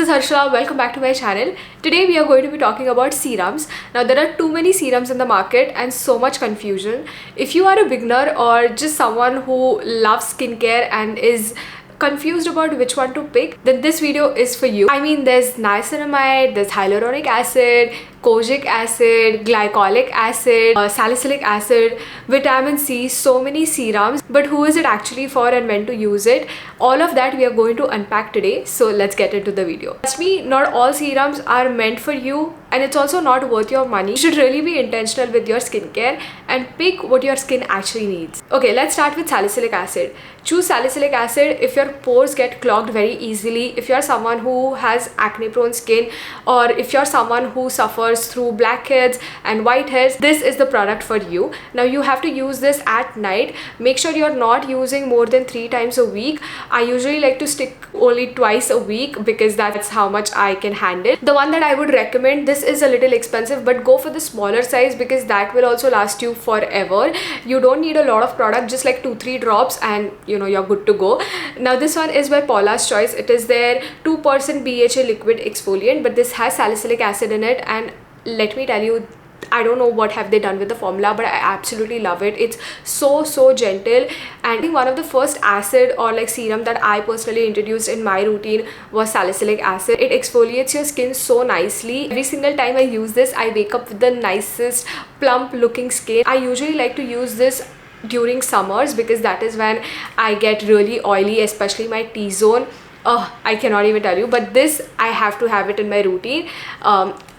is Harshla. Welcome back to my channel. Today we are going to be talking about serums. Now there are too many serums in the market and so much confusion. If you are a beginner or just someone who loves skincare and is confused about which one to pick, then this video is for you. I mean, there's niacinamide, there's hyaluronic acid, kojic acid, glycolic acid, salicylic acid, vitamin C, so many serums. But who is it actually for and when to use it? All of that we are going to unpack today. So let's get into the video. Trust me, not all serums are meant for you, and it's also not worth your money. You should really be intentional with your skincare and pick what your skin actually needs. Okay, let's start with salicylic acid. Choose salicylic acid if your pores get clogged very easily, if you're someone who has acne prone skin, or if you're someone who suffers through blackheads and whiteheads. This is the product for you. Now you have to use this at night. Make sure you're not using more than 3 times a week. I usually like to stick only twice a week because that's how much I can handle. The one that I would recommend, this is a little expensive, but go for the smaller size because that will also last you forever. You don't need a lot of product, just like 2-3 drops and you're good to go. Now this one is by Paula's Choice. It is their 2% BHA liquid exfoliant, but this has salicylic acid in it, and let me tell you, I don't know what have they done with the formula, but I absolutely love it. It's so gentle, and I think one of the first acid or like serum that I personally introduced in my routine was salicylic acid. It exfoliates your skin so nicely. Every single time I use this, I wake up with the nicest plump looking skin. I usually like to use this during summers because that is when I get really oily, especially my T-zone. I cannot even tell you, but this I have to have it in my routine.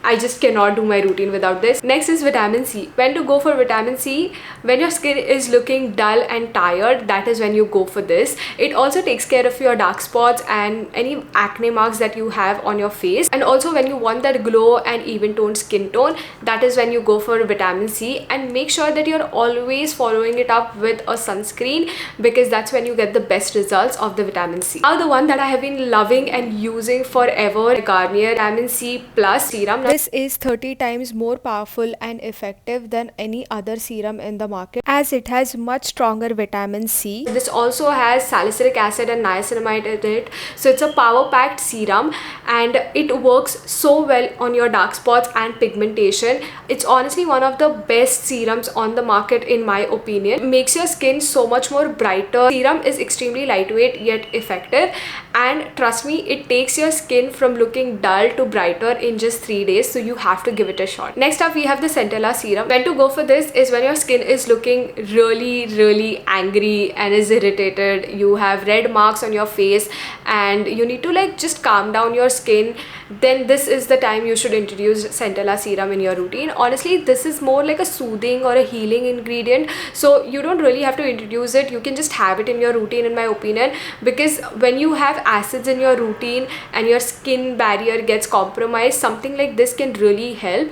I just cannot do my routine without this. Next is vitamin C. When to go for vitamin C? When your skin is looking dull and tired, that is when you go for this. It also takes care of your dark spots and any acne marks that you have on your face. And also when you want that glow and even toned skin tone, that is when you go for vitamin C. And make sure that you're always following it up with a sunscreen because that's when you get the best results of the vitamin C. Now the one that I have been loving and using forever, Garnier Vitamin C Plus Serum. This is 30 times more powerful and effective than any other serum in the market as it has much stronger vitamin C. This also has salicylic acid and niacinamide in it. So it's a power packed serum and it works so well on your dark spots and pigmentation. It's honestly one of the best serums on the market in my opinion. It makes your skin so much more brighter. Serum is extremely lightweight yet effective, and trust me, it takes your skin from looking dull to brighter in just 3 days. So you have to give it a shot. Next up we have the Centella serum. When to go for this is when your skin is looking really angry and is irritated. You have red marks on your face and you need to like just calm down your skin. Then this is the time you should introduce Centella serum in your routine. Honestly, this is more like a soothing or a healing ingredient, so you don't really have to introduce it. You can just have it in your routine in my opinion, because when you have acids in your routine and your skin barrier gets compromised, something like this can really help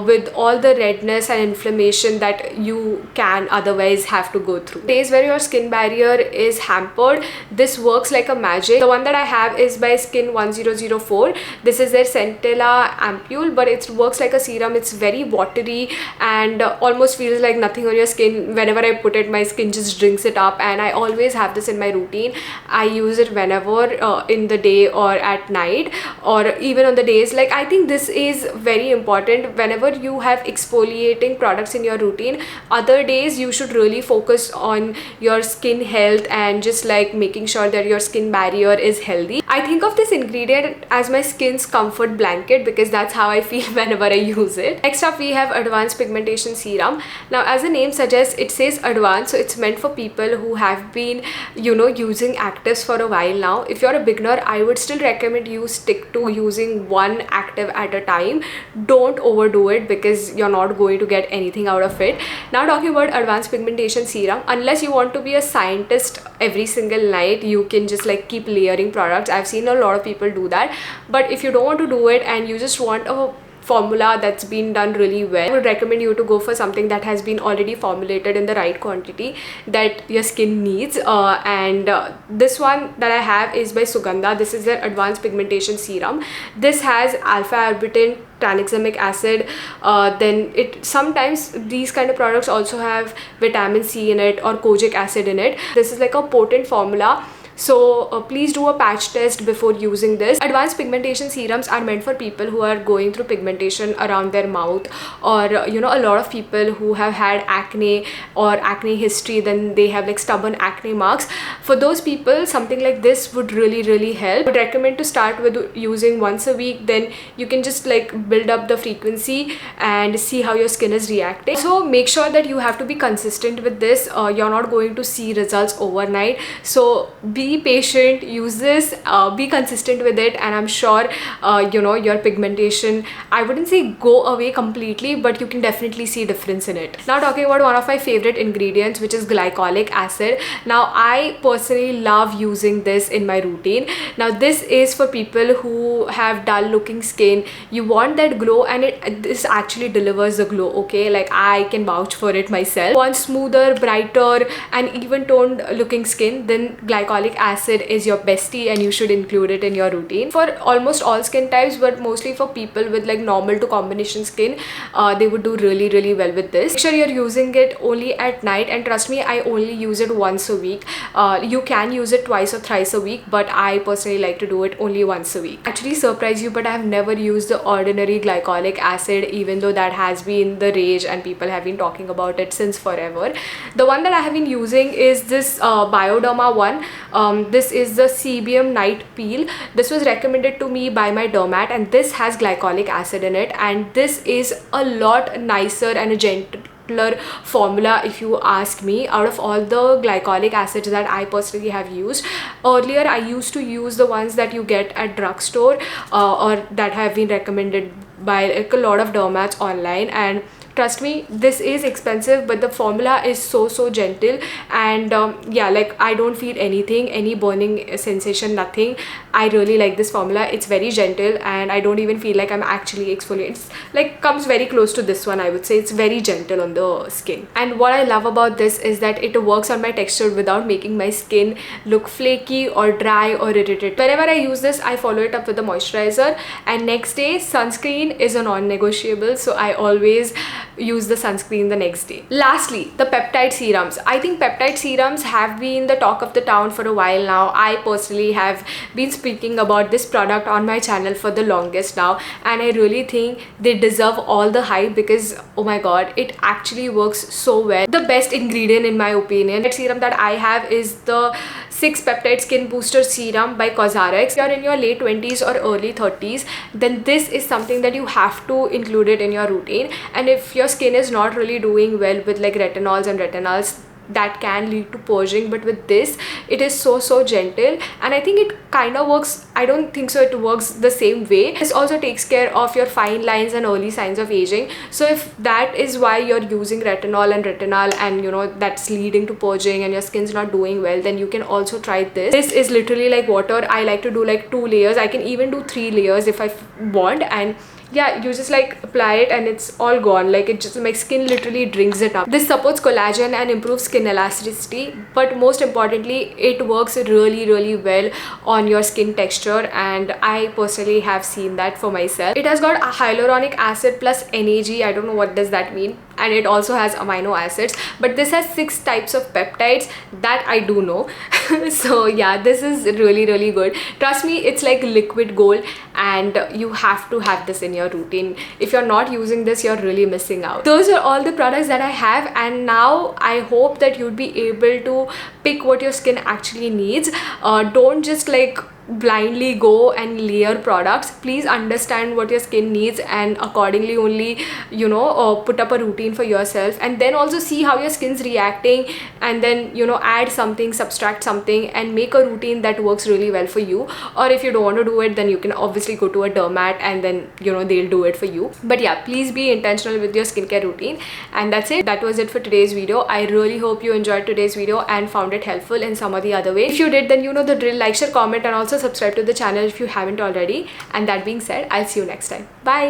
with all the redness and inflammation that you can otherwise have to go through. Days where your skin barrier is hampered, this works like a magic. The one that I have is by Skin 1004. This is their Centella ampule, but it works like a serum. It's very watery and almost feels like nothing on your skin. Whenever I put it, my skin just drinks it up, and I always have this in my routine. I use it whenever in the day or at night, or even on the days. Like, I think this is very important. Whenever you have exfoliating products in your routine, other days you should really focus on your skin health and just like making sure that your skin barrier is healthy. I think of this ingredient as my skin's comfort blanket because that's how I feel whenever I use it. Next up we have Advanced Pigmentation Serum. Now as the name suggests, it says advanced, so it's meant for people who have been using actives for a while now. If you're a beginner, I would still recommend you stick to using one active at a time. Don't overdo it because you're not going to get anything out of it. Now talking about Advanced Pigmentation Serum, unless you want to be a scientist every single night, you can just like keep layering products. I've seen a lot of people do that, but if you don't want to do it and you just want a formula that's been done really well, I would recommend you to go for something that has been already formulated in the right quantity that your skin needs. This one that I have is by Sugandha. This is their Advanced Pigmentation Serum. This has alpha arbutin, tranexamic acid. Then it sometimes these kind of products also have vitamin C in it or kojic acid in it. This is like a potent formula. So please do a patch test before using this. Advanced pigmentation serums are meant for people who are going through pigmentation around their mouth, or a lot of people who have had acne or acne history, then they have like stubborn acne marks. For those people, something like this would really help. I would recommend to start with using once a week, then you can just like build up the frequency and see how your skin is reacting. So make sure that you have to be consistent with this. You're not going to see results overnight, so be patient, use this, be consistent with it, and I'm sure your pigmentation, I wouldn't say go away completely, but you can definitely see difference in it. Now talking about one of my favorite ingredients, which is glycolic acid. Now I personally love using this in my routine. Now this is for people who have dull looking skin. You want that glow, and this actually delivers the glow, okay? Like I can vouch for it myself. Want smoother, brighter and even toned looking skin, then glycolic acid is your bestie and you should include it in your routine. For almost all skin types, but mostly for people with like normal to combination skin, they would do really well with this. Make sure you're using it only at night, and trust me, I only use it once a week. You can use it twice or thrice a week, but I personally like to do it only once a week. Actually surprise you, but I have never used the ordinary glycolic acid, even though that has been the rage and people have been talking about it since forever. The one that I have been using is this Bioderma one. This is the CBM night peel. This was recommended to me by my dermat, and this has glycolic acid in it, and this is a lot nicer and a gentler formula if you ask me, out of all the glycolic acids that I personally have used. Earlier I used to use the ones that you get at drugstore or that have been recommended by like a lot of dermats online, and trust me, this is expensive, but the formula is so gentle, and yeah, like I don't feel any burning sensation, nothing. I really like this formula. It's very gentle and I don't even feel like I'm actually exfoliating. It's like comes very close to this one. I would say it's very gentle on the skin, and what I love about this is that it works on my texture without making my skin look flaky or dry or irritated. Whenever I use this, I follow it up with a moisturizer, and next day sunscreen is a non-negotiable, so I always use the sunscreen the next day. Lastly, the peptide serums. I think peptide serums have been the talk of the town for a while now. I personally have been speaking about this product on my channel for the longest now, and I really think they deserve all the hype because oh my god, it actually works so well. The best ingredient in my opinion, the serum that I have is the 6 peptide skin booster serum by Cosrx. If you're in your late 20s or early 30s, then this is something that you have to include it in your routine. And if your skin is not really doing well with like retinols and retinals, that can lead to purging, but with this it is so gentle, and I think it kind of works. I don't think so it works the same way. This also takes care of your fine lines and early signs of aging. So if that is why you're using retinol and that's leading to purging and your skin's not doing well, then you can also try this. This is literally like water. I like to do like 2 layers. I can even do 3 layers if I want, and yeah, you just like apply it and it's all gone. Like it just, my skin literally drinks it up. This supports collagen and improves skin elasticity, but most importantly it works really well on your skin texture, and I personally have seen that for myself. It has got a hyaluronic acid plus NAG. I don't know what does that mean, and it also has amino acids, but this has 6 types of peptides that I do know. So yeah, this is really good. Trust me, it's like liquid gold, and you have to have this in your routine. If you're not using this, you're really missing out. Those are all the products that I have, and now I hope that you'd be able to pick what your skin actually needs. Don't just like blindly go and layer products. Please understand what your skin needs and accordingly only put up a routine for yourself, and then also see how your skin's reacting, and then add something, subtract something, and make a routine that works really well for you. Or if you don't want to do it, then you can obviously go to a dermat and then they'll do it for you. But yeah, please be intentional with your skincare routine. And that's it. That was it for today's video. I really hope you enjoyed today's video and found it helpful in some or the other way. If you did, then you know the drill. Like, share, comment, and also subscribe to the channel if you haven't already. And that being said, I'll see you next time. Bye.